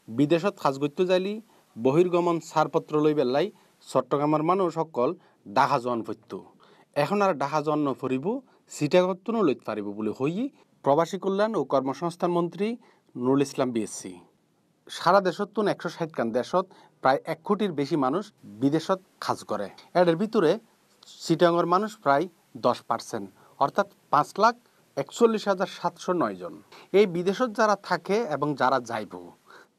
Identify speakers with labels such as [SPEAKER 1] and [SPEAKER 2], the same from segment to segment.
[SPEAKER 1] বিদেশত কাজ করতে যাইলি বহির্গমন ছাড়পত্র লই বেলাই চট্টগ্রামের মানুষ সকল ঢাকা জন পড়তো এখন আর ঢাকা জন নফরিব সিটাগতনো লইতে পারিব বলে হই প্রবাসী কল্যাণ ও কর্মসংস্থান মন্ত্রী নুরুল ইসলাম বিএসসি সারা দেশত 160 খান দেশত প্রায় 1 কোটির বেশি মানুষ বিদেশত কাজ করে এর ভিতরে চিটাগংয়ের মানুষ প্রায় 10% অর্থাৎ 5,41,709 জন এই বিদেশত যারা থাকে এবং যারা যাইব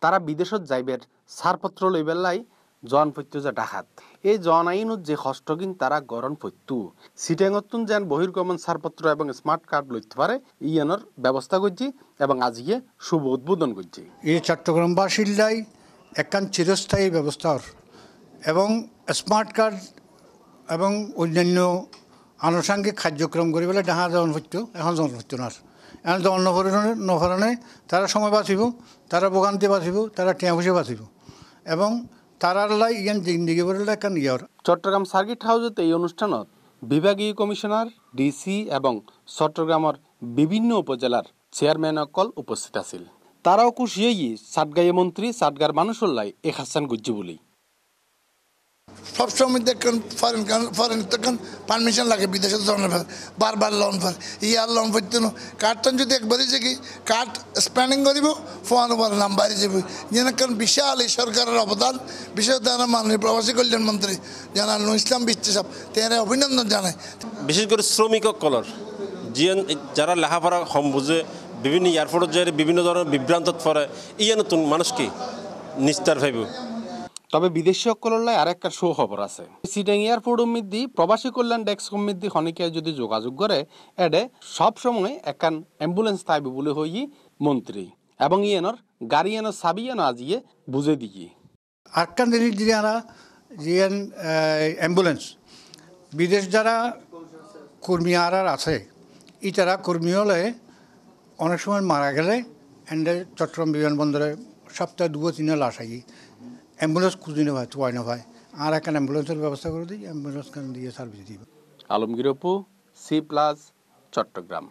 [SPEAKER 1] তারা বিদেশত যাইবের ছাড়পত্র লইবেলাই জন পত্য যে ডাকাত এই জন আইনত যে হস্তকিন তারা গরণ পত্যু চিটাগংতুন যেন বহির্গমন ছাড়পত্র এবং স্মার্ট কার্ড লইতে পারে ইয়ানোর ব্যবস্থা করছি এবং আজকে শুভ উদ্বোধন করছি
[SPEAKER 2] এই চট্টগ্রামবাসীর লাই একখান চিরস্থায়ী ব্যবস্থার এবং স্মার্ট কার্ড এবং অন্যান্য আনুষঙ্গিক কার্যক্রম করে বলে ডাহা জন পত্য এখন জন পত্য না এখন জন নভরণে তারা সময় বাঁচিব তারা ভোগান্তি বাঁচিব তারা টিয়া পয়সা বাঁচিব এবং তারার লাই ইয়ান জিন্দিগি বলে একখান ইয়ার
[SPEAKER 1] চট্টগ্রাম সার্কিট হাউসত এই অনুষ্ঠানত বিভাগীয় কমিশনার ডিসি এবং চট্টগ্রামের বিভিন্ন উপজেলার চেয়ারম্যান অকল উপস্থিত আছিল তারাও খুশি হয়ে সাতগাঁয়ে মন্ত্রী সাতগার মানুষের লাই এক হাসান গুজ্জি বলি
[SPEAKER 3] সবসময় দেখেন ফরেন তখন পারমিশন লাগে বিদেশে বারবার লোন ফেল ইয়ার লোন ফেরত কার্ডটা যদি একবারই যে কি কার্ড স্প্যানিং করিব ফোন বলে নাম বাইরে যাব যেন কারণ বিশাল এই সরকারের অবদান বিশেষ তারা মাননীয় প্রবাসী কল্যাণ মন্ত্রী জানাল নুরুল ইসলাম বিশ্বাস তারা অভিনন্দন জানায়
[SPEAKER 4] বিশেষ করে শ্রমিক কলর জিয়ান যারা লেখাপড়া কম বুঝে বিভিন্ন এয়ারপোর্টত যায় বিভিন্ন ধরনের বিভ্রান্তত পড়ে ইয়ে নতুন মানুষ কি নিস্তার ভাইব
[SPEAKER 1] তবে বিদেশি সকলের আর একটা সুখবর আছে চিটাং এয়ারপোর্ট মধ্যে প্রবাসী কল্যাণ ডেস্ক মধ্যে খনিকে যদি যোগাযোগ করে এডে সব সময় একখান অ্যাম্বুলেন্স থাকবে বলে হই মন্ত্রী এবং ইয়েনর গাড়ি এনো সাবি এনো আজিয়ে বুঝে দিয়ে
[SPEAKER 2] আটকান জিনিস যারা জিয়ান অ্যাম্বুলেন্স বিদেশ যারা কর্মী আর আছে ই তারা কর্মী হলে অনেক সময় মারা গেলে এন্ডে চট্টগ্রাম বিমানবন্দরে সপ্তাহে 2-3 লাশ আই অ্যাম্বুলেন্স খুঁজে নেওয়া তোয়াই না ভাই আর একটা অ্যাম্বুলেন্সের ব্যবস্থা করে দিই অ্যাম্বুলেন্স দিয়ে সার্ভিস দিব
[SPEAKER 1] আলমগীর অপু C+ চট্টগ্রাম।